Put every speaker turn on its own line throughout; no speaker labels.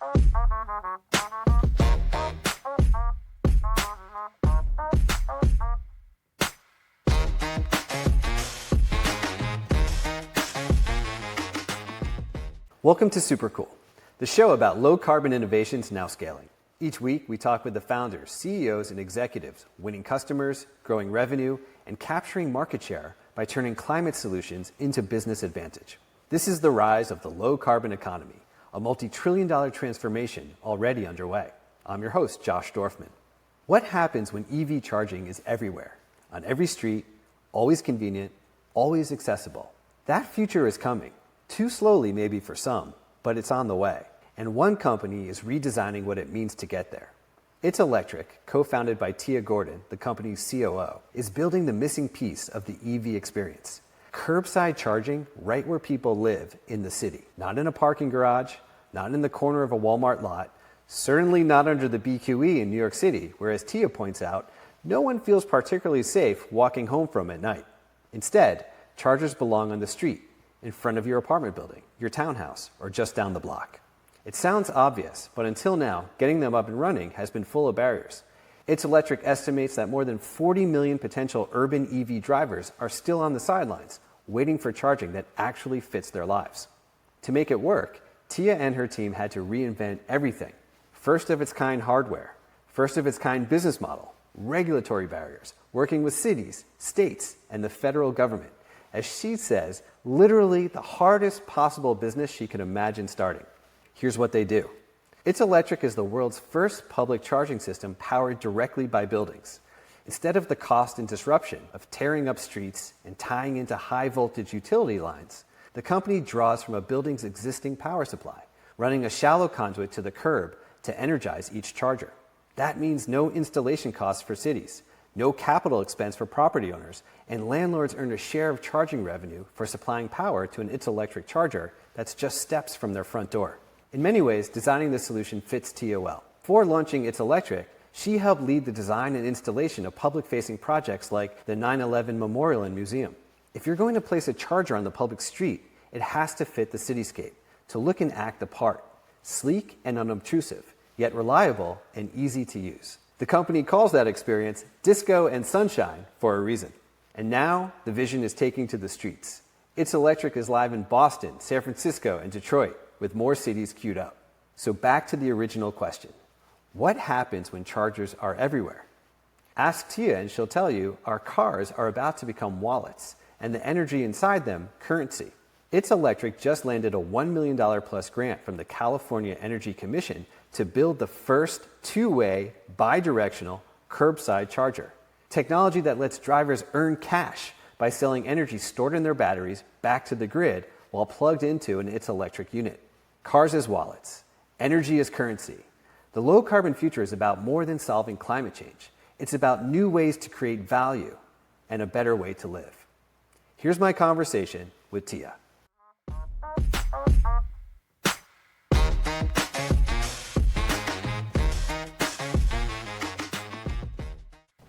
Welcome to Supercool, the show about low-carbon innovations now scaling. Each week, we talk with the founders, CEOs, and executives, winning customers, growing revenue, and capturing market share by turning climate solutions into business advantage. This is the rise of the low-carbon economy, a multi-trillion-dollar transformation already underway. I'm your host, Josh Dorfman. What happens when EV charging is everywhere, on every street, always convenient, always accessible? That future is coming. Too slowly maybe for some, but it's on the way. And one company is redesigning what it means to get there. It's Electric, co-founded by Tiya Gordon, the company's COO, is building the missing piece of the EV experience. Curbside charging right where people live in the city. Not in a parking garage, not in the corner of a Walmart lot, certainly not under the BQE in New York City, where, as Tiya points out, no one feels particularly safe walking home from at night. Instead, chargers belong on the street, in front of your apartment building, your townhouse, or just down the block. It sounds obvious, but until now, getting them up and running has been full of barriers. It's Electric estimates that more than 40 million potential urban EV drivers are still on the sidelines, waiting for charging that actually fits their lives. To make it work, Tiya and her team had to reinvent everything. First-of-its-kind hardware, first-of-its-kind business model, regulatory barriers, working with cities, states, and the federal government. As she says, literally the hardest possible business she could imagine starting. Here's what they do. It's Electric is the world's first public charging system powered directly by buildings. Instead of the cost and disruption of tearing up streets and tying into high-voltage utility lines, the company draws from a building's existing power supply, running a shallow conduit to the curb to energize each charger. That means no installation costs for cities, no capital expense for property owners, and landlords earn a share of charging revenue for supplying power to an It's Electric charger that's just steps from their front door. In many ways, designing this solution fits Tiya well. Before launching It's Electric, she helped lead the design and installation of public-facing projects like the 9/11 Memorial and Museum. If you're going to place a charger on the public street, it has to fit the cityscape, to look and act the part, sleek and unobtrusive, yet reliable and easy to use. The company calls that experience disco and sunshine for a reason. And now the vision is taking to the streets. It's Electric is live in Boston, San Francisco, and Detroit, with more cities queued up. So back to the original question. What happens when chargers are everywhere? Ask Tiya and she'll tell you our cars are about to become wallets, and the energy inside them, currency. It's Electric just landed a $1 million plus grant from the California Energy Commission to build the first two-way, bi-directional, curbside charger. Technology that lets drivers earn cash by selling energy stored in their batteries back to the grid while plugged into an It's Electric unit. Cars as wallets. Energy as currency. The low-carbon future is about more than solving climate change. It's about new ways to create value and a better way to live. Here's my conversation with Tiya.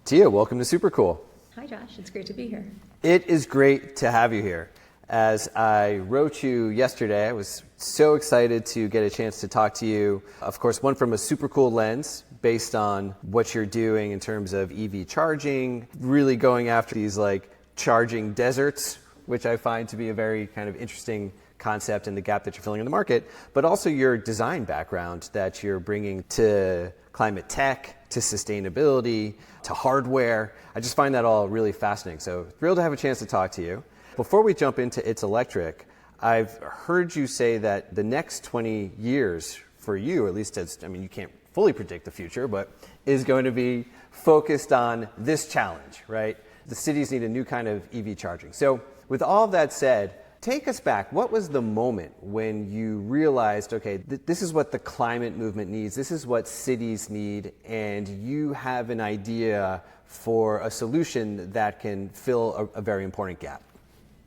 Tiya, welcome to Supercool.
Hi, Josh. It's great to be here.
It is great to have you here. As I wrote you yesterday, I was so excited to get a chance to talk to you. Of course, one from a Supercool lens based on what you're doing in terms of EV charging, really going after these like charging deserts, which I find to be a very kind of interesting concept and the gap that you're filling in the market, but also your design background that you're bringing to climate tech, to sustainability, to hardware. I just find that all really fascinating. So thrilled to have a chance to talk to you. Before we jump into It's Electric, I've heard you say that the next 20 years for you, at least as, I mean, you can't fully predict the future, but is going to be focused on this challenge, right? The cities need a new kind of EV charging. So with all of that said, take us back. What was the moment when you realized, okay, this is what the climate movement needs, this is what cities need, and you have an idea for a solution that can fill a very important gap?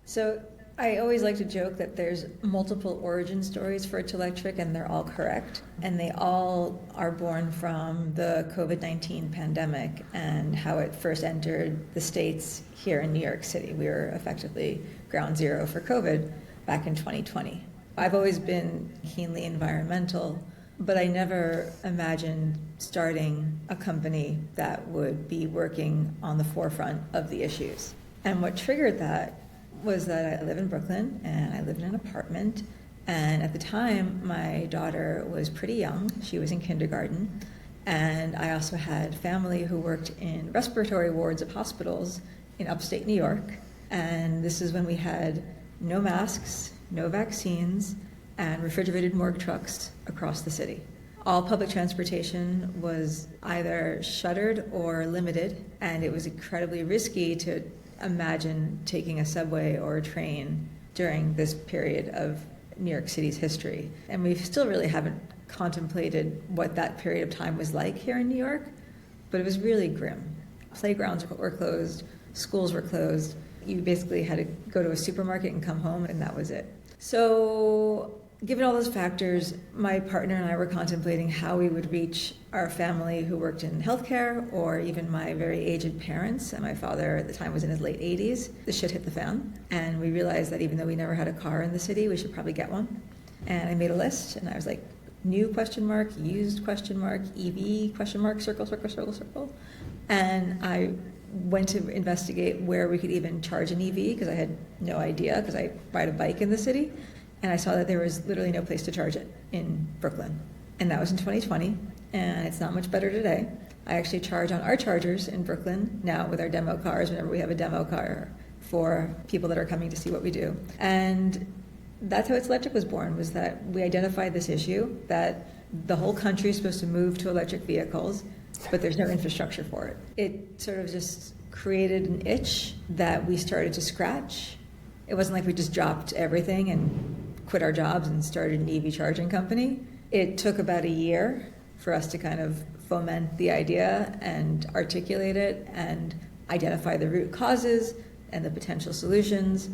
So I always like to joke that there's multiple origin stories for It's Electric, and they're all correct. And they all are born from the COVID-19 pandemic and how it first entered the States here in New York City. We were effectively ground zero for COVID back in 2020. I've always been keenly environmental, but I never imagined starting a company that would be working on the forefront of the issues. And what triggered that was that I live in Brooklyn and I live in an apartment. And at the time, my daughter was pretty young. She was in kindergarten. And I also had family who worked in respiratory wards of hospitals in upstate New York. And this is when we had no masks, no vaccines, and refrigerated morgue trucks across the city. All public transportation was either shuttered or limited, and it was incredibly risky to imagine taking a subway or a train during this period of New York City's history. And we still really haven't contemplated what that period of time was like here in New York, but it was really grim. Playgrounds were closed, schools were closed. You basically had to go to a supermarket and come home, and that was it. So given all those factors, my partner and I were contemplating how we would reach our family who worked in healthcare, or even my very aged parents. And my father at the time was in his late 80s. The shit hit the fan. And we realized that even though we never had a car in the city, we should probably get one. And I made a list, and I was like, new question mark, used question mark, EV question mark, circle, circle, circle, circle. And I went to investigate where we could even charge an EV, because I had no idea, because I ride a bike in the city. And I saw that there was literally no place to charge it in Brooklyn. And that was in 2020, and it's not much better today. I actually charge on our chargers in Brooklyn now with our demo cars, whenever we have a demo car for people that are coming to see what we do. And that's how It's Electric was born, was that we identified this issue, that the whole country is supposed to move to electric vehicles, but there's no infrastructure for it. It sort of just created an itch that we started to scratch. It wasn't like we just dropped everything and quit our jobs and started an EV charging company. It took about a year for us to kind of foment the idea and articulate it and identify the root causes and the potential solutions.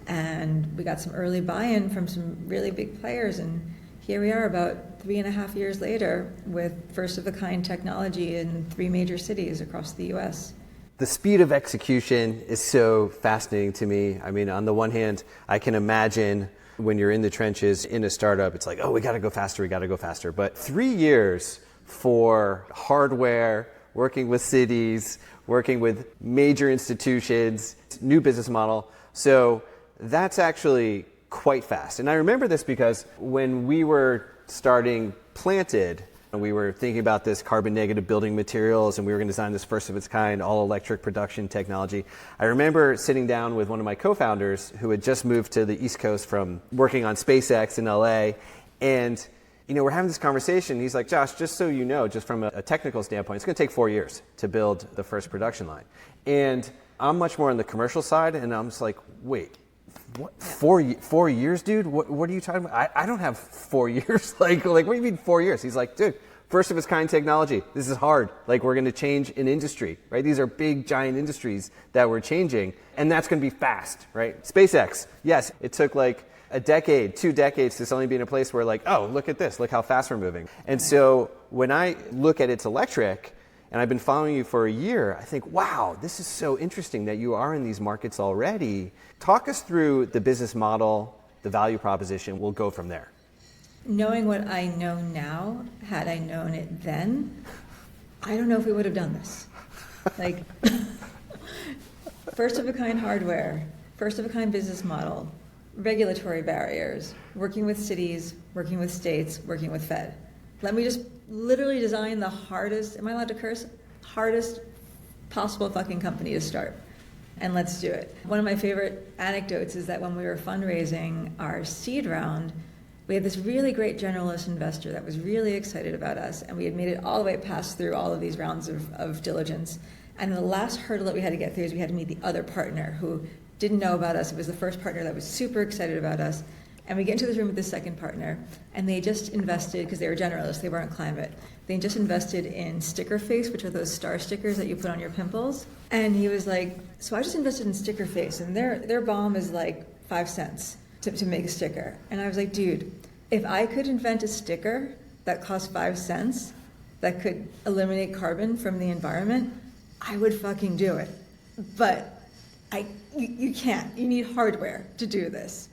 And we got some early buy-in from some really big players, and here we are about 3.5 years later with first-of-a-kind technology in 3 major cities across the U.S.
The speed of execution is so fascinating to me. I mean, on the one hand, I can imagine when you're in the trenches in a startup, it's like, oh, we got to go faster. But 3 years for hardware, working with cities, working with major institutions, new business model. So that's actually quite fast. And I remember this because when we were starting Planted, we were thinking about this carbon negative building materials, and we were going to design this first of its kind all electric production technology. I remember sitting down with one of my co-founders who had just moved to the East Coast from working on SpaceX in LA. And we're having this conversation. He's like, Josh, just so you know, just from a technical standpoint, it's going to take 4 years to build the first production line. And I'm much more on the commercial side, and I'm just like, wait, what? 4 years, dude? What are you talking about? I don't have 4 years. Like, what do you mean 4 years? He's like, dude, first of its kind technology. This is hard. Like, we're going to change an industry, right? These are big, giant industries that we're changing, and that's going to be fast, right? SpaceX, yes, it took like a decade, 2 decades to suddenly be in a place where like, oh, look at this, look how fast we're moving. And so when I look at It's Electric, and I've been following you for a year, I think, wow, this is so interesting that you are in these markets already. Talk us through the business model, the value proposition. We'll go from there.
Knowing what I know now, had I known it then, I don't know if we would have done this. Like, first-of-a-kind hardware, first-of-a-kind business model, regulatory barriers, working with cities, working with states, working with Fed. Let me just literally design the hardest, am I allowed to curse? Hardest possible fucking company to start. And let's do it. One of my favorite anecdotes is that when we were fundraising our seed round, we had this really great generalist investor that was really excited about us, and we had made it all the way past through all of these rounds of diligence. And the last hurdle that we had to get through is we had to meet the other partner who didn't know about us. It was the first partner that was super excited about us. And we get into this room with the second partner, and they just invested, because they were generalists, they weren't climate, they just invested in Sticker Face, which are those star stickers that you put on your pimples. And he was like, so I just invested in Sticker Face, and their bomb is like 5 cents to make a sticker. And I was like, dude, if I could invent a sticker that cost 5 cents that could eliminate carbon from the environment, I would fucking do it. But you can't. You need hardware to do this.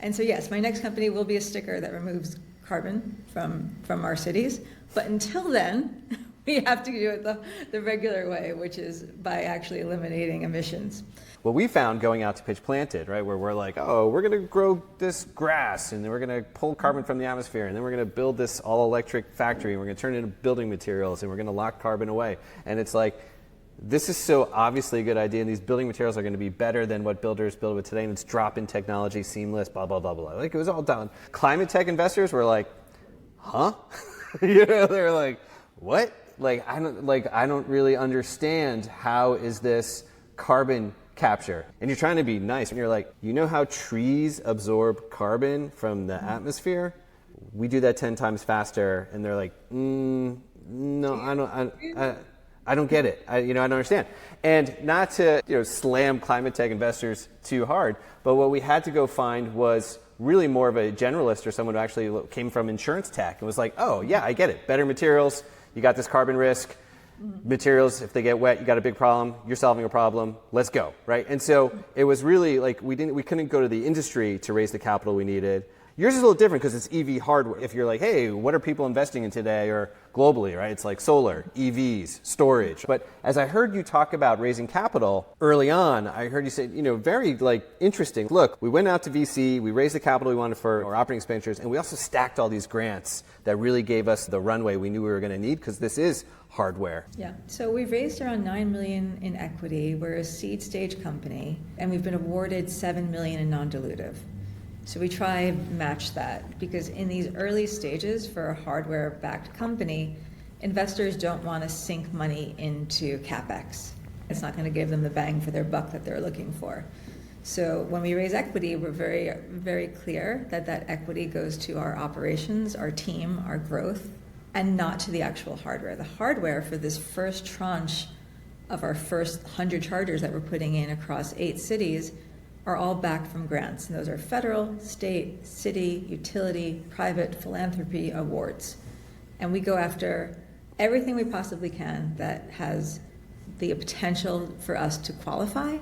And so yes, my next company will be a sticker that removes carbon from our cities. But until then, we have to do it the regular way, which is by actually eliminating emissions.
What we found going out to Pitch Planted, right, where we're like, oh, we're going to grow this grass, and then we're going to pull carbon from the atmosphere, and then we're going to build this all-electric factory, and we're going to turn it into building materials, and we're going to lock carbon away. And it's like, this is so obviously a good idea, and these building materials are going to be better than what builders build with today, and it's drop-in technology, seamless, blah, blah, blah, blah. Like, it was all done. Climate tech investors were like, huh? They're like, what? I don't really understand how is this carbon capture. And you're trying to be nice, and you're like, you know how trees absorb carbon from the atmosphere? We do that 10 times faster. And they're like, no, I don't get it. I don't understand. And not to slam climate tech investors too hard, but what we had to go find was really more of a generalist or someone who actually came from insurance tech and was like, oh yeah, I get it. Better materials, you got this carbon risk. Materials, if they get wet, you got a big problem. You're solving a problem. Let's go, right? And so it was really like we couldn't go to the industry to raise the capital we needed. Yours is a little different because it's EV hardware. If you're like, hey, what are people investing in today or globally, right? It's like solar, EVs, storage. But as I heard you talk about raising capital early on, I heard you say, very interesting. Look, we went out to VC, we raised the capital we wanted for our operating expenditures, and we also stacked all these grants that really gave us the runway we knew we were going to need because this is hardware.
Yeah, so we've raised around $9 million in equity. We're a seed stage company, and we've been awarded $7 million in non-dilutive. So we try and match that because in these early stages for a hardware-backed company, investors don't want to sink money into CapEx. It's not going to give them the bang for their buck that they're looking for. So when we raise equity, we're very, very clear that equity goes to our operations, our team, our growth, and not to the actual hardware. The hardware for this first tranche of our first 100 chargers that we're putting in across 8 cities are all backed from grants. And those are federal, state, city, utility, private, philanthropy awards. And we go after everything we possibly can that has the potential for us to qualify,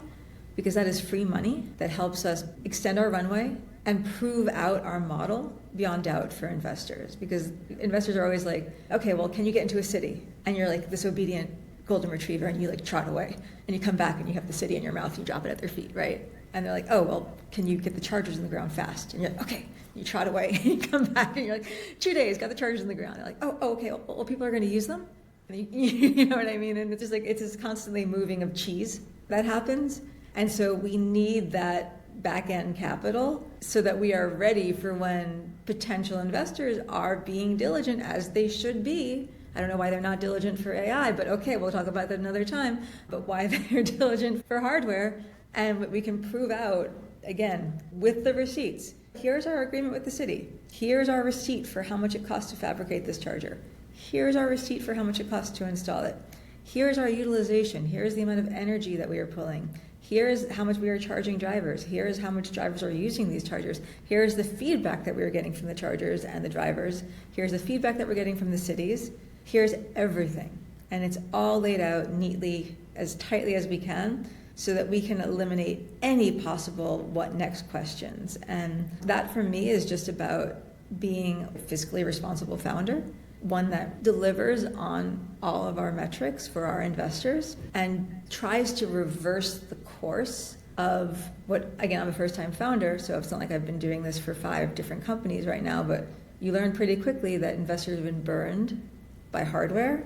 because that is free money that helps us extend our runway and prove out our model beyond doubt for investors. Because investors are always like, okay, well, can you get into a city? And you're like this obedient golden retriever and you trot away. And you come back and you have the city in your mouth, you drop it at their feet, right? And they're like, oh, well, can you get the chargers in the ground fast? And you're like, okay. You trot away and you come back and you're like, 2 days, got the chargers in the ground. They're like, oh okay, well, people are going to use them? And you know what I mean? And it's just like, it's this constantly moving of cheese that happens. And so we need that back-end capital so that we are ready for when potential investors are being diligent, as they should be. I don't know why they're not diligent for AI, but okay, we'll talk about that another time. But why they're diligent for hardware. And we can prove out, again, with the receipts. Here's our agreement with the city. Here's our receipt for how much it costs to fabricate this charger. Here's our receipt for how much it costs to install it. Here's our utilization. Here's the amount of energy that we are pulling. Here's how much we are charging drivers. Here's how much drivers are using these chargers. Here's the feedback that we are getting from the chargers and the drivers. Here's the feedback that we're getting from the cities. Here's everything. And it's all laid out neatly, as tightly as we can, so that we can eliminate any possible what next questions. And that for me is just about being a fiscally responsible founder, one that delivers on all of our metrics for our investors and tries to reverse the course of what, again, I'm a first-time founder, so it's not like I've been doing this for 5 different companies right now, but you learn pretty quickly that investors have been burned by hardware.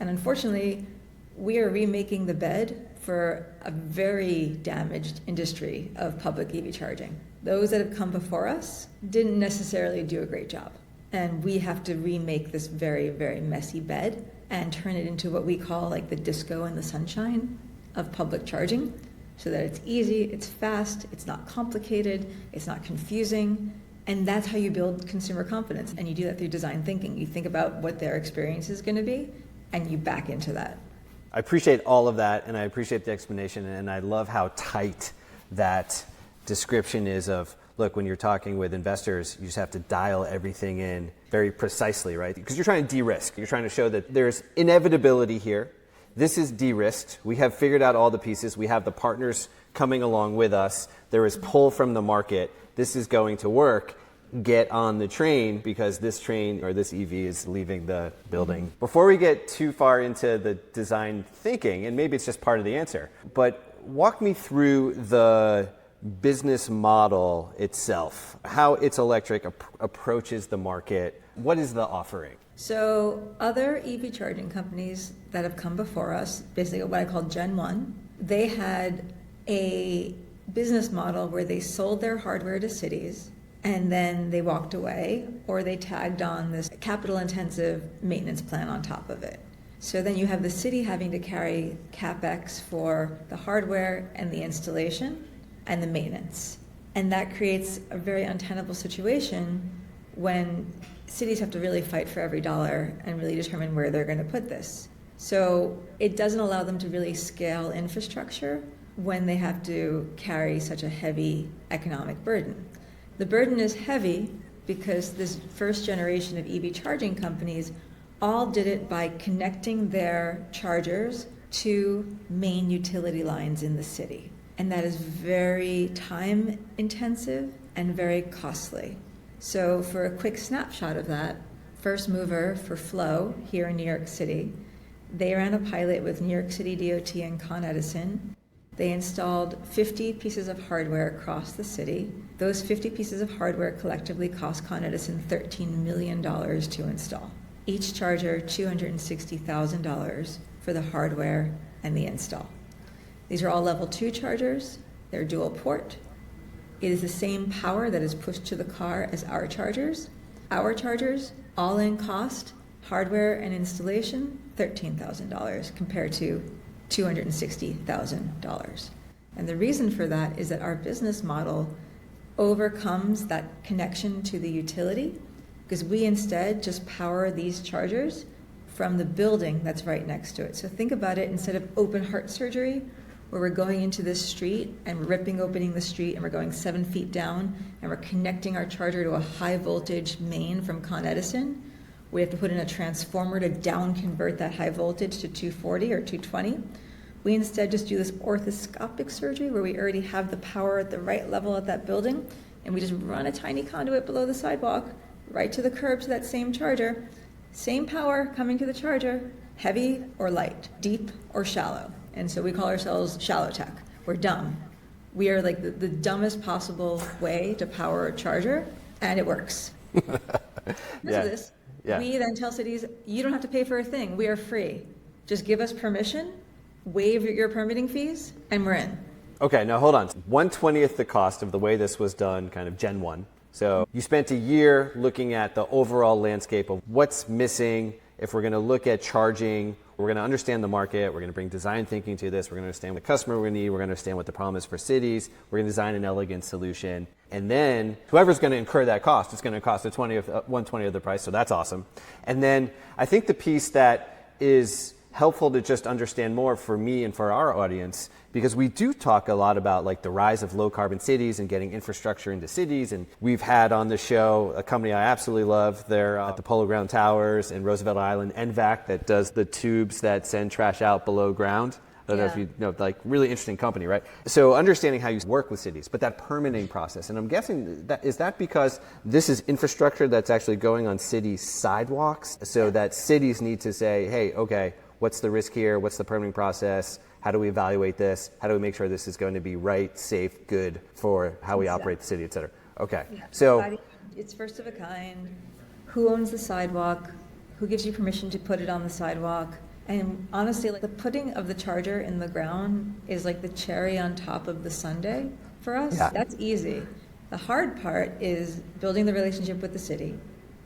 And unfortunately, we are remaking the bed for a very damaged industry of public EV charging. Those that have come before us didn't necessarily do a great job. And we have to remake this very, very messy bed and turn it into what we call like the disco and the sunshine of public charging, so that it's easy, it's fast, it's not complicated, it's not confusing. And that's how you build consumer confidence. And you do that through design thinking. You think about what their experience is going to be, and you back into that.
I appreciate all of that, and I appreciate the explanation, and I love how tight that description is of, look, when you're talking with investors, you just have to dial everything in very precisely, right? Because you're trying to de-risk. You're trying to show that there's inevitability here. This is de-risked. We have figured out all the pieces. We have the partners coming along with us. There is pull from the market. This is going to work. get on the train because this train or this EV is leaving the building. Before we get too far into the design thinking, and maybe it's just part of the answer, but walk me through the business model itself, how It's Electric approaches the market. What is the offering?
So other EV charging companies that have come before us, basically what I call Gen 1, they had a business model where they sold their hardware to cities and then they walked away, or they tagged on this capital-intensive maintenance plan on top of it. So then you have the city having to carry CapEx for the hardware and the installation and the maintenance. And that creates a very untenable situation when cities have to really fight for every dollar and really determine where they're going to put this. So it doesn't allow them to really scale infrastructure when they have to carry such a heavy economic burden. The burden is heavy because this first generation of EV charging companies all did it by connecting their chargers to main utility lines in the city. And that is very time intensive and very costly. So for a quick snapshot of that, first mover for Flow here in New York City, they ran a pilot with New York City DOT and Con Edison. They installed 50 pieces of hardware across the city. Those 50 pieces of hardware collectively cost Con Edison $13 million to install. Each charger, $260,000 for the hardware and the install. These are all level 2 chargers. They're dual port. It is the same power that is pushed to the car as our chargers. Our chargers, all in cost, hardware and installation, $13,000 compared to $260,000. And the reason for that is that our business model overcomes that connection to the utility, because we instead just power these chargers from the building that's right next to it. So think about it, instead of open heart surgery, where we're going into this street and we're opening the street and we're going 7 feet down and we're connecting our charger to a high voltage main from Con Edison. We have to put in a transformer to down convert that high voltage to 240 or 220. We instead just do this orthoscopic surgery where we already have the power at the right level at that building, and we just run a tiny conduit below the sidewalk right to the curb to that same charger. Same power coming to the charger, heavy or light, deep or shallow. And so we call ourselves shallow tech. We're dumb. We are like the dumbest possible way to power a charger, and it works. This. Yeah. We then tell cities, you don't have to pay for a thing. We are free. Just give us permission, waive your permitting fees, and we're in.
Okay, now hold on. 1/20th the cost of the way this was done, kind of Gen 1. So you spent a year looking at the overall landscape of what's missing. If we're going to look at charging, we're going to understand the market, we're going to bring design thinking to this, we're going to understand what the customer we're going to need, we're going to understand what the problem is for cities, we're going to design an elegant solution. And then whoever's going to incur that cost, it's going to cost 1/20 of the price, so that's awesome. And then I think the piece that is helpful to just understand more for me and for our audience, because we do talk a lot about like the rise of low carbon cities and getting infrastructure into cities. And we've had on the show a company I absolutely love. They're at the Polo Ground Towers in Roosevelt Island, NVAC, that does the tubes that send trash out below ground. I don't know if you know, like really interesting company, right? So understanding how you work with cities, but that permitting process. And I'm guessing that is that because this is infrastructure that's actually going on city sidewalks, so that cities need to say, hey, okay, what's the risk here? What's the permitting process? How do we evaluate this? How do we make sure this is going to be right, safe, good for how we operate the city, et cetera? Okay. Yeah. So
it's first of a kind. Who owns the sidewalk? Who gives you permission to put it on the sidewalk? And honestly, like the putting of the charger in the ground is like the cherry on top of the sundae for us. Yeah. That's easy. The hard part is building the relationship with the city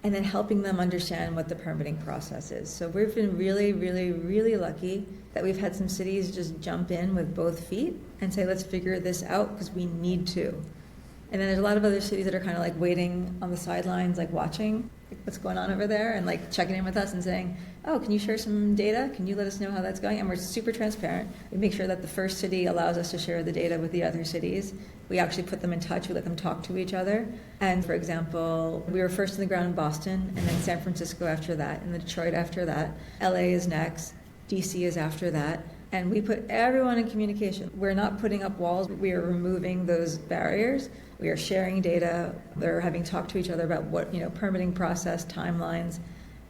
and then helping them understand what the permitting process is. So we've been really, really, really lucky that we've had some cities just jump in with both feet and say, let's figure this out because we need to. And then there's a lot of other cities that are kind of like waiting on the sidelines, like watching what's going on over there and like checking in with us and saying, oh, can you share some data? Can you let us know how that's going? And we're super transparent. We make sure that the first city allows us to share the data with the other cities. We actually put them in touch. We let them talk to each other. And for example, we were first on the ground in Boston, and then San Francisco after that, and then Detroit after that. LA is next. DC is after that. And we put everyone in communication. We're not putting up walls. We are removing those barriers. We are sharing data. They're having talked to each other about what, permitting process, timelines.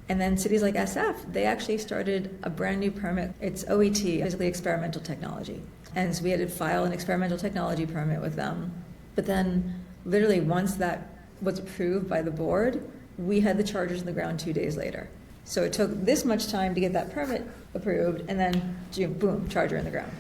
And then cities like SF, they actually started a brand new permit. It's OET, basically experimental technology. And so we had to file an experimental technology permit with them. But then literally once that was approved by the board, we had the chargers in the ground 2 days later. So it took this much time to get that permit approved, and then boom, charger in the ground.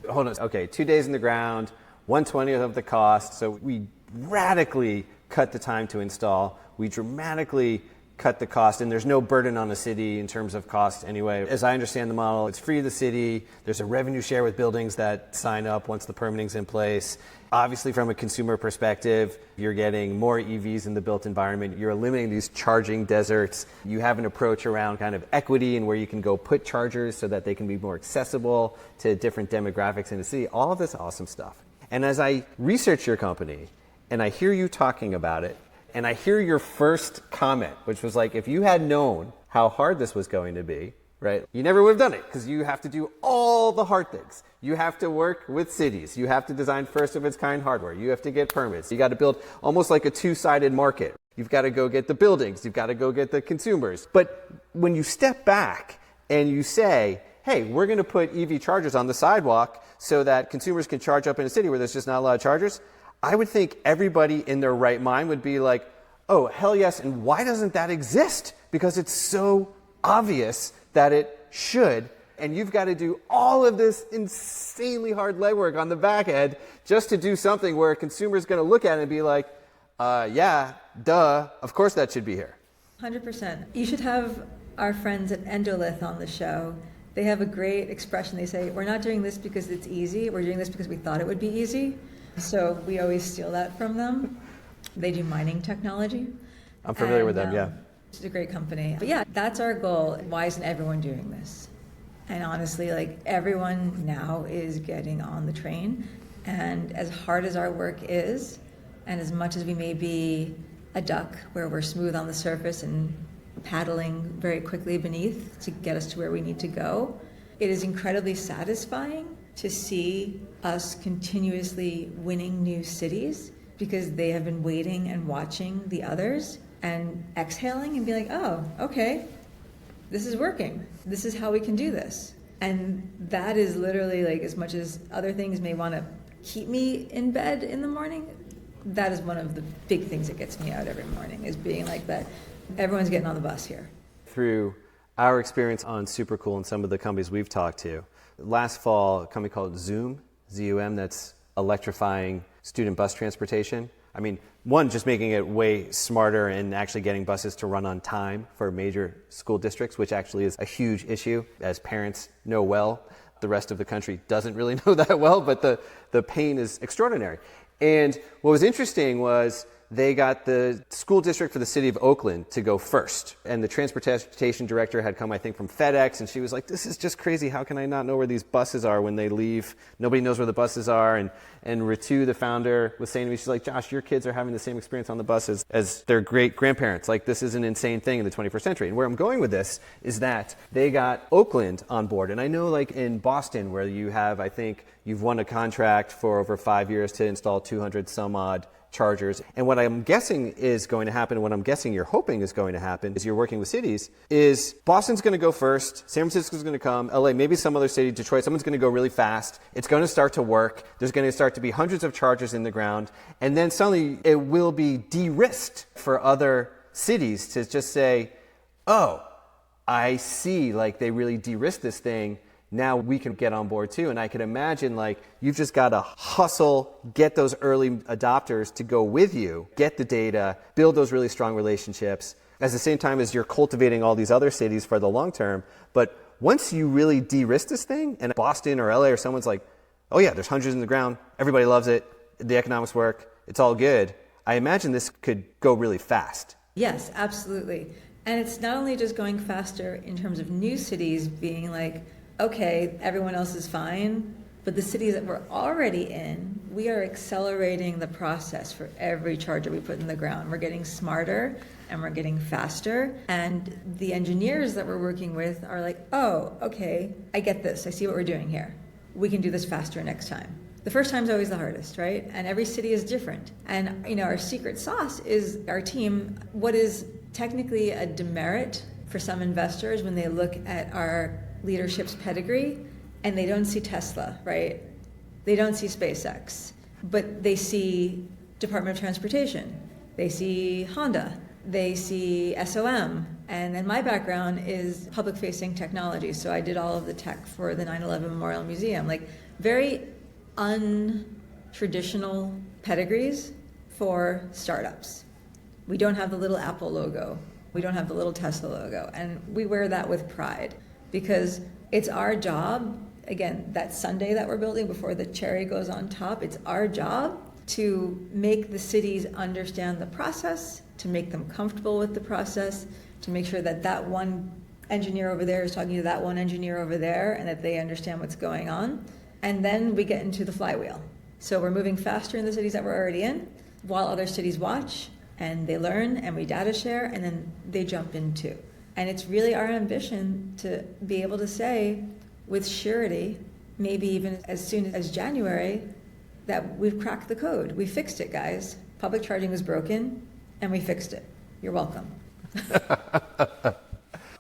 Hold on. Okay, 2 days in the ground, 1/20th of the cost. So we radically cut the time to install. We dramatically cut the cost, and there's no burden on the city in terms of cost anyway. As I understand the model, it's free to the city. There's a revenue share with buildings that sign up once the permitting's in place. Obviously, from a consumer perspective, you're getting more EVs in the built environment. You're eliminating these charging deserts. You have an approach around kind of equity and where you can go put chargers so that they can be more accessible to different demographics in the city. All of this awesome stuff. And as I research your company and I hear you talking about it, and I hear your first comment, which was like, if you had known how hard this was going to be, right, you never would have done it because you have to do all the hard things. You have to work with cities. You have to design first of its kind hardware. You have to get permits. You got to build almost like a two-sided market. You've got to go get the buildings. You've got to go get the consumers. But when you step back and you say, hey, we're going to put EV chargers on the sidewalk so that consumers can charge up in a city where there's just not a lot of chargers, I would think everybody in their right mind would be like, oh, hell yes, and why doesn't that exist? Because it's so obvious that it should, and you've got to do all of this insanely hard legwork on the back end just to do something where a consumer is going to look at it and be like, yeah, duh, of course that should be here.
100%. You should have our friends at Endolith on the show. They have a great expression. They say, we're not doing this because it's easy, we're doing this because we thought it would be easy. So we always steal that from them. They do mining technology.
I'm familiar with them, yeah.
It's a great company. But yeah, that's our goal. Why isn't everyone doing this? And honestly, like, everyone now is getting on the train. And as hard as our work is, and as much as we may be a duck where we're smooth on the surface and paddling very quickly beneath to get us to where we need to go, it is incredibly satisfying to see us continuously winning new cities because they have been waiting and watching the others and exhaling and be like, oh, okay, this is working. This is how we can do this. And that is literally, like, as much as other things may want to keep me in bed in the morning, that is one of the big things that gets me out every morning, is being like that. Everyone's getting on the bus here.
Through our experience on Supercool and some of the companies we've talked to, last fall, a company called Zoom, Z-U-M, that's electrifying student bus transportation. I mean, one, just making it way smarter and actually getting buses to run on time for major school districts, which actually is a huge issue, as parents know well. The rest of the country doesn't really know that well, but the pain is extraordinary. And what was interesting was they got the school district for the city of Oakland to go first. And the transportation director had come, I think, from FedEx, and she was like, this is just crazy. How can I not know where these buses are when they leave? Nobody knows where the buses are. And Ritu, the founder, was saying to me, she's like, Josh, your kids are having the same experience on the buses as their great-grandparents. Like, this is an insane thing in the 21st century. And where I'm going with this is that they got Oakland on board. And I know, like, in Boston, where you have, I think, you've won a contract for over 5 years to install 200 some odd chargers. And what I'm guessing is going to happen, and what I'm guessing you're hoping is going to happen, is you're working with cities, is Boston's going to go first, San Francisco's going to come, LA, maybe some other city, Detroit, someone's going to go really fast. It's going to start to work. There's going to start to be hundreds of chargers in the ground. And then suddenly it will be de-risked for other cities to just say, oh, I see, like, they really de-risked this thing. Now we can get on board too. And I can imagine, like, you've just got to hustle, get those early adopters to go with you, get the data, build those really strong relationships, at the same time as you're cultivating all these other cities for the long term. But once you really de-risk this thing, and Boston or LA or someone's like, oh yeah, there's hundreds in the ground, everybody loves it, the economics work, it's all good, I imagine this could go really fast.
Yes, absolutely. And it's not only just going faster in terms of new cities being like, okay, everyone else is fine, But the cities that we're already in, we are accelerating the process for every charger we put in the ground. We're getting smarter and we're getting faster. And the engineers that we're working with are like, oh, okay, I get this. I see what we're doing here. We can do this faster next time. The first time's always the hardest, right? And every city is different. And our secret sauce is our team. What is technically a demerit for some investors when they look at our leadership's pedigree and they don't see Tesla, right? They don't see SpaceX, but they see Department of Transportation. They see Honda. They see SOM. And then my background is public-facing technology. So I did all of the tech for the 9/11 Memorial Museum. Like very untraditional pedigrees for startups. We don't have the little Apple logo. We don't have the little Tesla logo. And we wear that with pride because it's our job, again, that sundae that we're building before the cherry goes on top, it's our job to make the cities understand the process, to make them comfortable with the process, to make sure that that one engineer over there is talking to that one engineer over there and that they understand what's going on. And then we get into the flywheel. So we're moving faster in the cities that we're already in while other cities watch and they learn and we data share and then they jump in too. And it's really our ambition to be able to say with surety, maybe even as soon as January, that we've cracked the code. We fixed it, guys. Public charging was broken and we fixed it. You're welcome.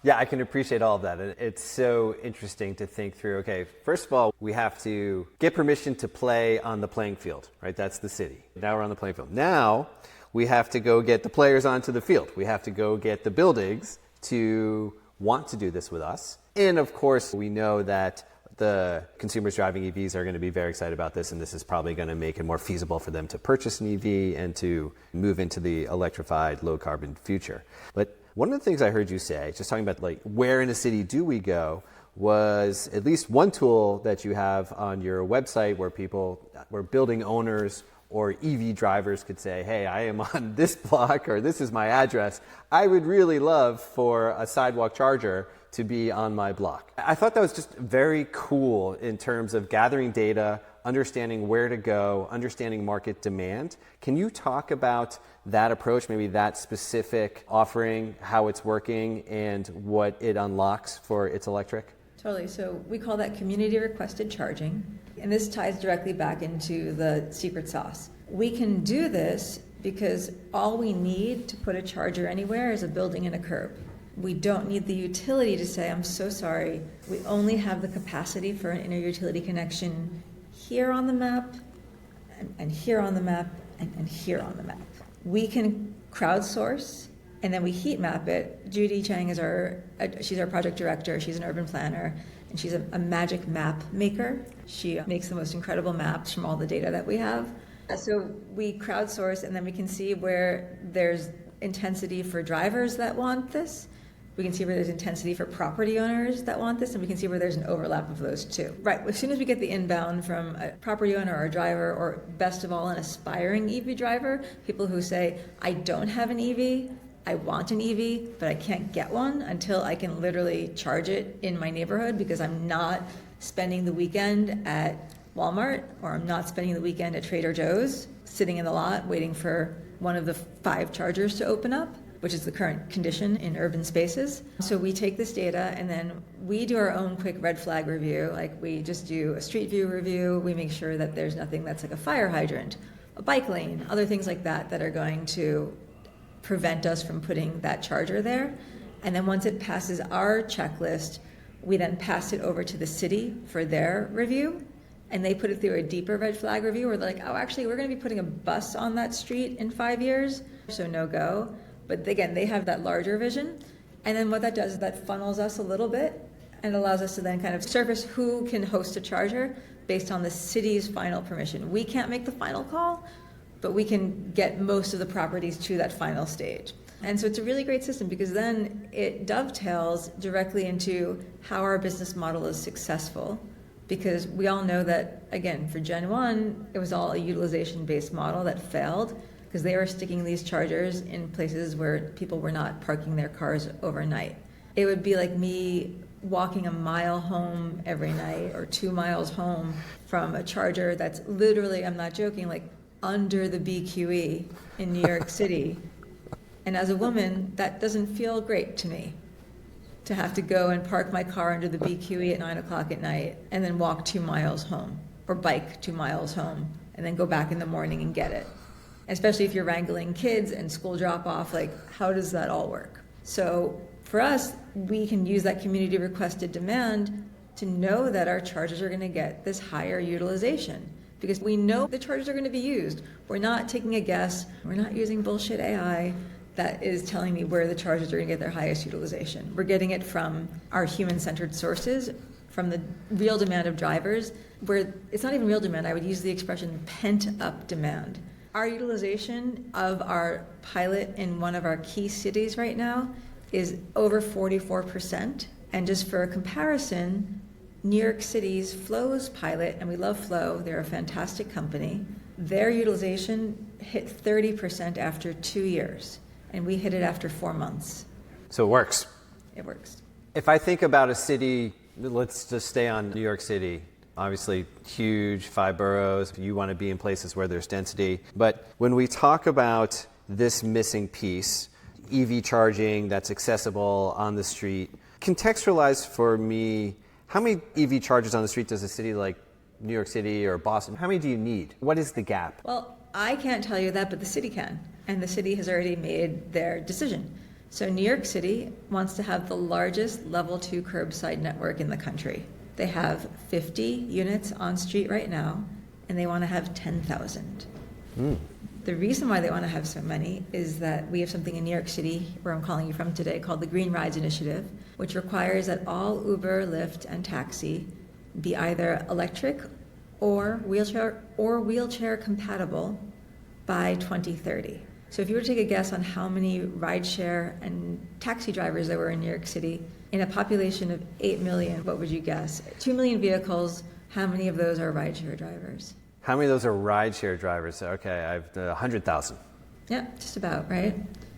Yeah, I can appreciate all of that. It's so interesting to think through, okay, first of all, we have to get permission to play on the playing field, right? That's the city. Now we're on the playing field. Now we have to go get the players onto the field. We have to go get the buildings to want to do this with us. And of course, we know that the consumers driving EVs are going to be very excited about this, and this is probably going to make it more feasible for them to purchase an EV and to move into the electrified, low-carbon future. But one of the things I heard you say, just talking about like where in a city do we go, was at least one tool that you have on your website where building owners or EV drivers could say, hey, I am on this block or this is my address. I would really love for a sidewalk charger to be on my block. I thought that was just very cool in terms of gathering data, understanding where to go, understanding market demand. Can you talk about that approach, maybe that specific offering, how it's working and what it unlocks for It's Electric?
Totally. So we call that community requested charging. And this ties directly back into the secret sauce. We can do this because all we need to put a charger anywhere is a building and a curb. We don't need the utility to say, I'm so sorry, we only have the capacity for an inter-utility connection here on the map, and here on the map, and here on the map. We can crowdsource, and then we heat map it. Judy Chang is she's our project director, she's an urban planner, and she's a magic map maker. She makes the most incredible maps from all the data that we have. So we crowdsource, and then we can see where there's intensity for drivers that want this. We can see where there's intensity for property owners that want this, and we can see where there's an overlap of those two. Right, as soon as we get the inbound from a property owner or a driver, or best of all, an aspiring EV driver, people who say, I don't have an EV, I want an EV, but I can't get one until I can literally charge it in my neighborhood because I'm not spending the weekend at Walmart, or I'm not spending the weekend at Trader Joe's, sitting in the lot waiting for one of the 5 chargers to open up, which is the current condition in urban spaces. So we take this data and then we do our own quick red flag review. Like we just do a street view review. We make sure that there's nothing that's like a fire hydrant, a bike lane, other things like that that are going to prevent us from putting that charger there. And then once it passes our checklist, we then pass it over to the city for their review. And they put it through a deeper red flag review where they're like, oh, actually, we're going to be putting a bus on that street in 5 years, so no go. But again, they have that larger vision. And then what that does is that funnels us a little bit and allows us to then kind of surface who can host a charger based on the city's final permission. We can't make the final call, but we can get most of the properties to that final stage. And so it's a really great system because then it dovetails directly into how our business model is successful. Because we all know that, again, for Gen 1, it was all a utilization-based model that failed because they were sticking these chargers in places where people were not parking their cars overnight. It would be like me walking a mile home every night or 2 miles home from a charger that's literally, I'm not joking, like under the BQE in New York City. And as a woman, that doesn't feel great to me, to have to go and park my car under the BQE at 9 o'clock at night and then walk 2 miles home, or bike 2 miles home and then go back in the morning and get it. Especially if you're wrangling kids and school drop off, like how does that all work? So for us, we can use that community requested demand to know that our chargers are going to get this higher utilization, because we know the chargers are going to be used. We're not taking a guess. We're not using bullshit AI that is telling me where the chargers are going to get their highest utilization. We're getting it from our human-centered sources, from the real demand of drivers, where it's not even real demand. I would use the expression pent-up demand. Our utilization of our pilot in one of our key cities right now is over 44%. And just for a comparison, New York City's Flow's pilot, and we love Flow, they're a fantastic company, their utilization hit 30% after 2 years, and we hit it after 4 months.
So it works.
It works.
If I think about a city, let's just stay on New York City. Obviously, huge, 5 boroughs. You want to be in places where there's density. But when we talk about this missing piece, EV charging that's accessible on the street, contextualize for me, how many EV chargers on the street does a city like New York City or Boston, how many do you need? What is the gap?
Well, I can't tell you that, but the city can. And the city has already made their decision. So New York City wants to have the largest level 2 curbside network in the country. They have 50 units on street right now, and they want to have 10,000. The reason why they want to have so many is that we have something in New York City, where I'm calling you from today, called the Green Rides Initiative, which requires that all Uber, Lyft, and taxi be either electric or wheelchair compatible by 2030. So if you were to take a guess on how many rideshare and taxi drivers there were in New York City, in a population of 8 million, what would you guess? 2 million vehicles, how many of those are rideshare drivers?
How many of those are rideshare drivers? Okay, I've 100,000.
Yeah, just about, right?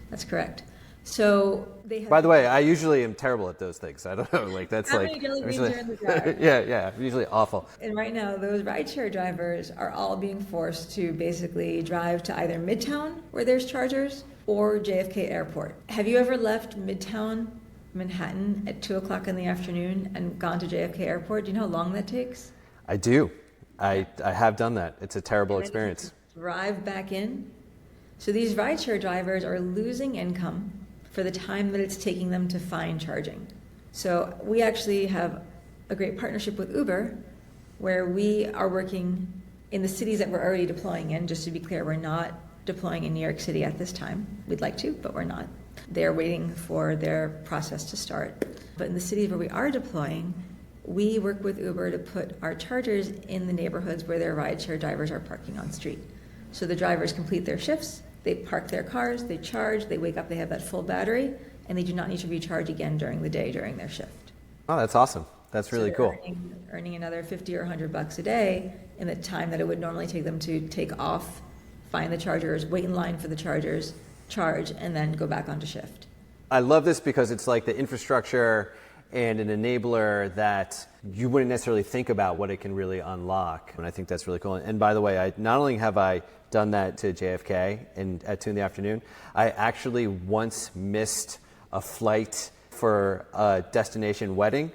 That's correct. So they have...
By the way, I usually am terrible at those things. I don't know, like that's
how
like...
many jelly beans are in the jar?
yeah, usually awful.
And right now, those rideshare drivers are all being forced to basically drive to either Midtown, where there's chargers, or JFK Airport. Have you ever left Midtown Manhattan at 2 o'clock in the afternoon and gone to JFK Airport? Do you know how long that takes?
I do. I have done that. It's a terrible experience.
Drive back in. So these rideshare drivers are losing income for the time that it's taking them to find charging. So we actually have a great partnership with Uber, where we are working in the cities that we're already deploying in. Just to be clear, we're not deploying in New York City at this time. We'd like to, but we're not. They're waiting for their process to start. But in the cities where we are deploying, we work with Uber to put our chargers in the neighborhoods where their rideshare drivers are parking on street. So the drivers complete their shifts, they park their cars, they charge, they wake up, they have that full battery, and they do not need to recharge again during the day during their shift.
Oh, that's awesome. That's really cool.
Earning another $50 or $100 a day in the time that it would normally take them to take off, find the chargers, wait in line for the chargers, charge, and then go back onto shift.
I love this because it's like the infrastructure and an enabler that you wouldn't necessarily think about what it can really unlock. And I think that's really cool. And by the way, not only have I done that to JFK at 2 in the afternoon, I actually once missed a flight for a destination wedding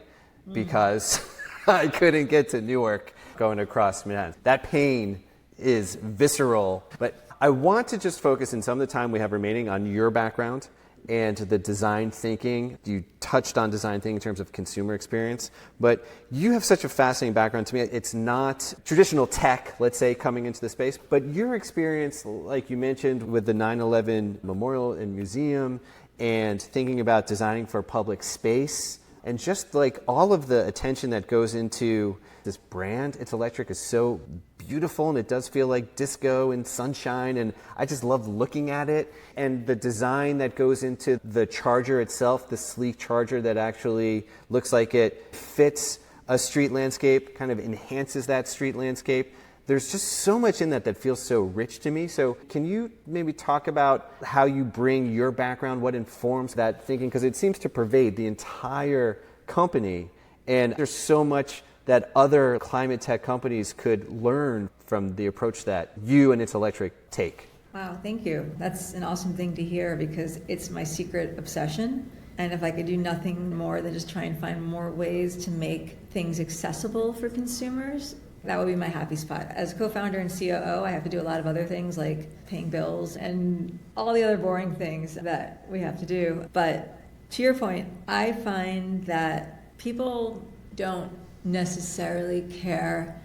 because I couldn't get to Newark going across Manhattan. That pain is visceral. But I want to just focus in some of the time we have remaining on your background and the design thinking. You touched on design thinking in terms of consumer experience, but you have such a fascinating background to me. It's not traditional tech, let's say, coming into the space, but your experience, like you mentioned, with the 9/11 Memorial and Museum and thinking about designing for public space and just like all of the attention that goes into this brand, It's Electric, is so beautiful, and it does feel like disco and sunshine, and I just love looking at it. And the design that goes into the charger itself, the sleek charger that actually looks like it fits a street landscape, kind of enhances that street landscape. There's just so much in that feels so rich to me. So can you maybe talk about how you bring your background, what informs that thinking? Because it seems to pervade the entire company, and there's so much that other climate tech companies could learn from the approach that you and It's Electric take.
Wow, thank you. That's an awesome thing to hear because it's my secret obsession. And if I could do nothing more than just try and find more ways to make things accessible for consumers, that would be my happy spot. As co-founder and COO, I have to do a lot of other things like paying bills and all the other boring things that we have to do. But to your point, I find that people don't necessarily care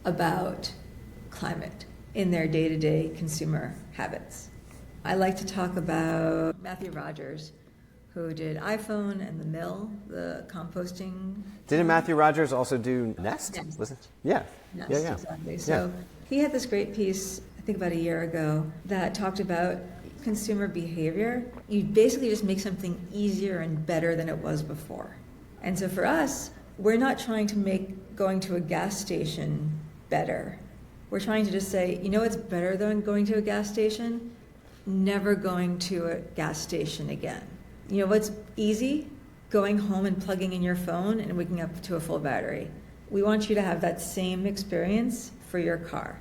about climate in their day-to-day consumer habits. I like to talk about Matthew Rogers, who did iPhone and The Mill, the composting.
Didn't Matthew Rogers also do Nest?
Nest.
Was it? Yeah.
Nest,
yeah.
Exactly. So he had this great piece, I think about a year ago, that talked about consumer behavior. You basically just make something easier and better than it was before. And so for us, we're not trying to make going to a gas station better. We're trying to just say, you know what's better than going to a gas station? Never going to a gas station again. You know what's easy? Going home and plugging in your phone and waking up to a full battery. We want you to have that same experience for your car.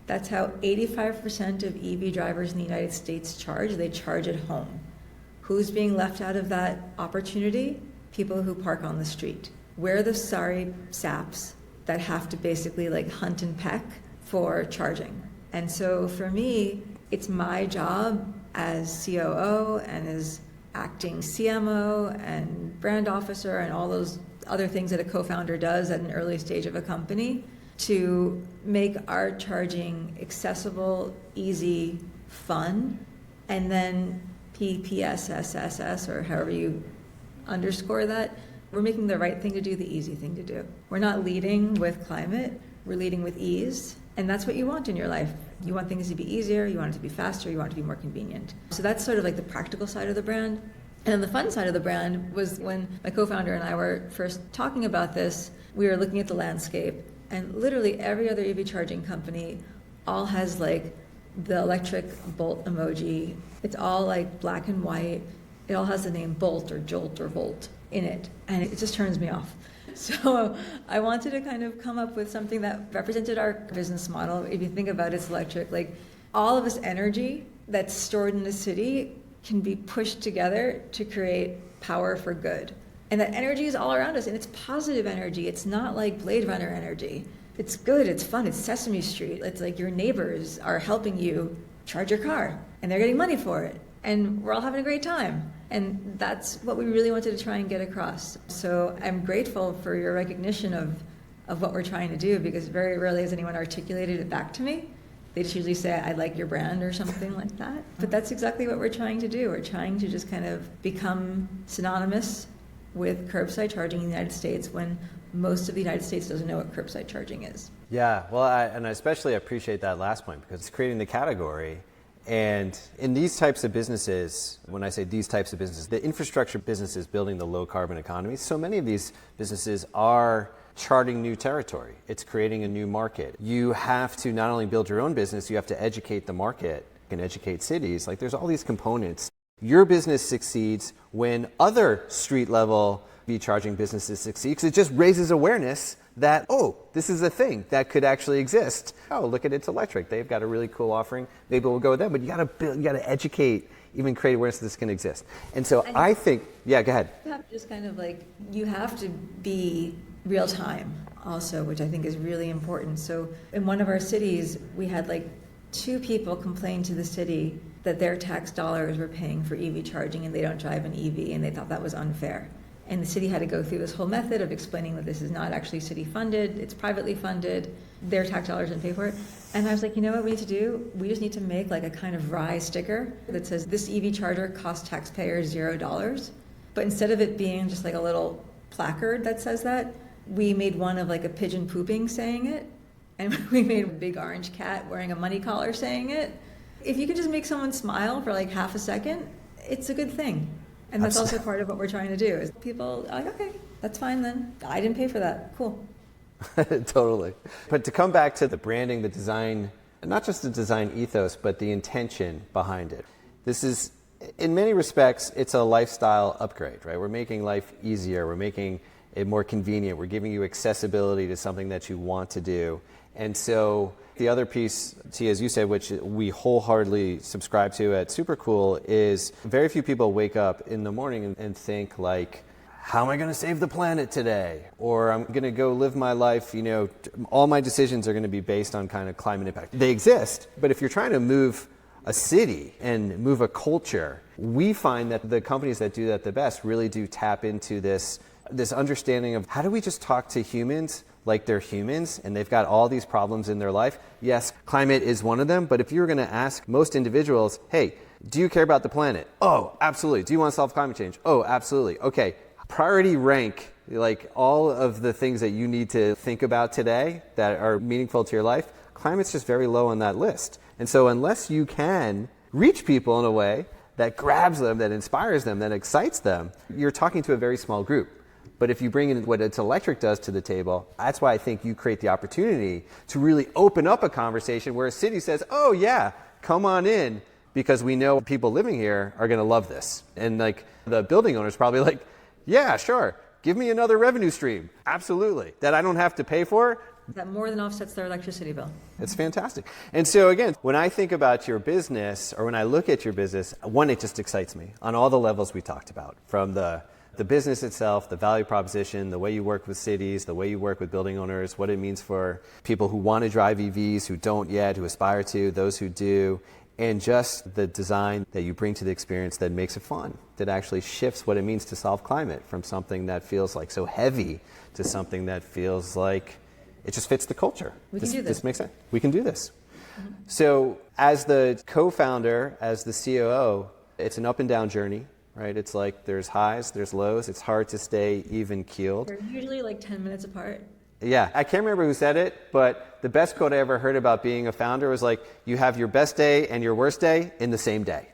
That's how 85% of EV drivers in the United States charge. They charge at home. Who's being left out of that opportunity? People who park on the street. We're the sorry saps that have to basically like hunt and peck for charging. And so for me, it's my job as COO and as acting CMO and brand officer and all those other things that a co-founder does at an early stage of a company to make our charging accessible, easy, fun, and then PPSSSS, or however you underscore that, we're making the right thing to do, the easy thing to do. We're not leading with climate, we're leading with ease, and that's what you want in your life. You want things to be easier, you want it to be faster, you want it to be more convenient. So that's sort of like the practical side of the brand. And then the fun side of the brand was when my co-founder and I were first talking about this, we were looking at the landscape, and literally every other EV charging company all has like the electric bolt emoji. It's all like black and white. It all has the name Bolt or Jolt or Volt in it, and it just turns me off. So I wanted to kind of come up with something that represented our business model. If you think about It's Electric, like all of this energy that's stored in the city can be pushed together to create power for good. And that energy is all around us, and it's positive energy. It's not like Blade Runner energy. It's good, it's fun, it's Sesame Street. It's like your neighbors are helping you charge your car, and they're getting money for it. And we're all having a great time. And that's what we really wanted to try and get across. So I'm grateful for your recognition of what we're trying to do, because very rarely has anyone articulated it back to me. They just usually say, I like your brand or something like that. But that's exactly what we're trying to do. We're trying to just kind of become synonymous with curbside charging in the United States when most of the United States doesn't know what curbside charging is.
Yeah, well, I especially appreciate that last point because it's creating the category. And in these types of businesses, when I say these types of businesses, the infrastructure businesses building the low carbon economy, so many of these businesses are charting new territory. It's creating a new market. You have to not only build your own business, you have to educate the market and educate cities. Like there's all these components. Your business succeeds when other street level EV charging businesses succeed because it just raises awareness that, oh, this is a thing that could actually exist. Oh, look at It's Electric. They've got a really cool offering. Maybe we'll go with them. But you got to educate, even create awareness that this can exist. And so I think, yeah, go ahead.
You have to just kind of like, you have to be real time also, which I think is really important. So in one of our cities, we had like 2 people complain to the city that their tax dollars were paying for EV charging and they don't drive an EV, and they thought that was unfair. And the city had to go through this whole method of explaining that this is not actually city funded, it's privately funded, their tax dollars didn't pay for it. And I was like, you know what we need to do? We just need to make like a kind of wry sticker that says this EV charger costs taxpayers $0. But instead of it being just like a little placard that says that, we made one of like a pigeon pooping saying it. And we made a big orange cat wearing a money collar saying it. If you can just make someone smile for like half a second, it's a good thing. And that's also part of what we're trying to do is people are like, okay, that's fine then. I didn't pay for that. Cool.
Totally. But to come back to the branding, the design, not just the design ethos, but the intention behind it. This is, in many respects, it's a lifestyle upgrade, right? We're making life easier. We're making it more convenient. We're giving you accessibility to something that you want to do. And so the other piece, Tiya, as you said, which we wholeheartedly subscribe to at Supercool, is very few people wake up in the morning and think like, how am I going to save the planet today? Or I'm going to go live my life, all my decisions are going to be based on kind of climate impact. They exist, but if you're trying to move a city and move a culture, we find that the companies that do that the best really do tap into this understanding of how do we just talk to humans like they're humans and they've got all these problems in their life. Yes, climate is one of them, but if you were going to ask most individuals, hey, do you care about the planet? Oh, absolutely. Do you want to solve climate change? Oh, absolutely. Okay. Priority rank, like all of the things that you need to think about today that are meaningful to your life, climate's just very low on that list. And so unless you can reach people in a way that grabs them, that inspires them, that excites them, you're talking to a very small group. But if you bring in what It's Electric does to the table, that's why I think you create the opportunity to really open up a conversation where a city says, oh yeah, come on in, because we know people living here are going to love this. And like the building owner's probably like, yeah, sure. Give me another revenue stream. Absolutely. That I don't have to pay for.
That more than offsets their electricity bill.
It's fantastic. And so again, when I think about your business or when I look at your business, one, it just excites me on all the levels we talked about, from the business itself, the value proposition, the way you work with cities, the way you work with building owners, what it means for people who want to drive EVs, who don't yet, who aspire to, those who do, and just the design that you bring to the experience that makes it fun, that actually shifts what it means to solve climate from something that feels like so heavy to something that feels like it just fits the culture.
We can do this.
This makes sense. We can do this. Mm-hmm. So as the co-founder, as the COO, it's an up and down journey, right? It's like there's highs, there's lows. It's hard to stay even keeled.
They're usually like 10 minutes apart.
Yeah, I can't remember who said it, but the best quote I ever heard about being a founder was like, you have your best day and your worst day in the same day.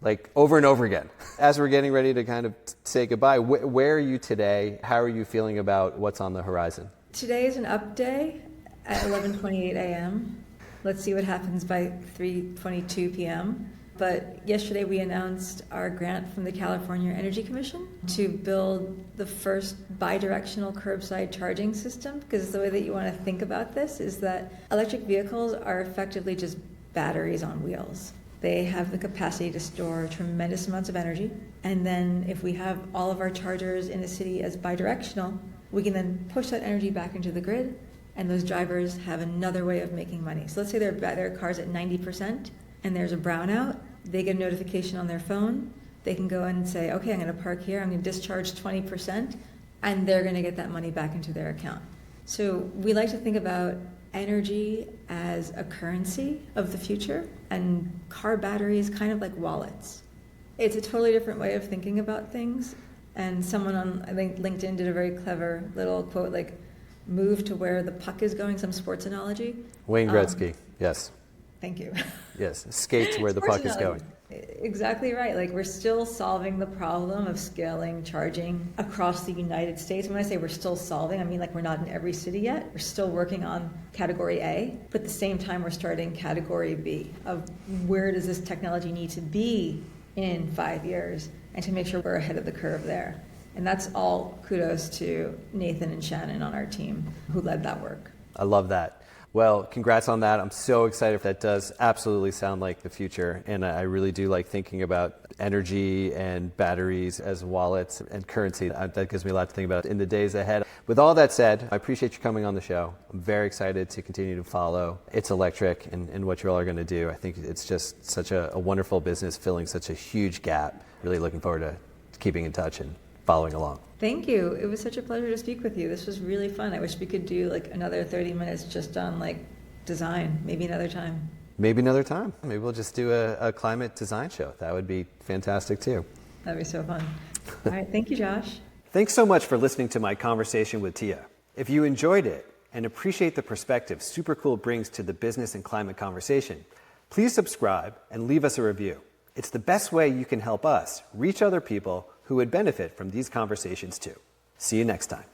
Like over and over again. As we're getting ready to kind of say goodbye, where are you today? How are you feeling about what's on the horizon?
Today is an up day at 11:28 a.m. Let's see what happens by 3:22 p.m. But yesterday we announced our grant from the California Energy Commission to build the first bi-directional curbside charging system, because the way that you want to think about this is that electric vehicles are effectively just batteries on wheels. They have the capacity to store tremendous amounts of energy, and then if we have all of our chargers in a city as bi-directional, we can then push that energy back into the grid, and those drivers have another way of making money. So let's say their car's at 90%, and there's a brownout, they get a notification on their phone. They can go in and say, okay, I'm going to park here, I'm going to discharge 20%, and they're going to get that money back into their account. So we like to think about energy as a currency of the future, and car batteries kind of like wallets. It's a totally different way of thinking about things, and someone on, I think, LinkedIn did a very clever little quote, like, move to where the puck is going, some sports analogy.
Wayne Gretzky, yes.
Thank you.
Yes, skate to where the puck is going.
Exactly right. Like, we're still solving the problem of scaling charging across the United States. When I say we're still solving, I mean like we're not in every city yet. We're still working on category A, but at the same time we're starting category B of where does this technology need to be in 5 years, and to make sure we're ahead of the curve there. And that's all kudos to Nathan and Shannon on our team who led that work.
I love that. Well, congrats on that. I'm so excited. That does absolutely sound like the future. And I really do like thinking about energy and batteries as wallets and currency. That gives me a lot to think about in the days ahead. With all that said, I appreciate you coming on the show. I'm very excited to continue to follow It's Electric and what you all are going to do. I think it's just such a wonderful business filling such a huge gap. Really looking forward to keeping in touch and following along.
Thank you. It was such a pleasure to speak with you. This was really fun. I wish we could do like another 30 minutes just on like design, maybe another time.
Maybe another time. Maybe we'll just do a climate design show. That would be fantastic too.
That'd be so fun. All right. Thank you, Josh.
Thanks so much for listening to my conversation with Tiya. If you enjoyed it and appreciate the perspective Supercool brings to the business and climate conversation, please subscribe and leave us a review. It's the best way you can help us reach other people who would benefit from these conversations too. See you next time.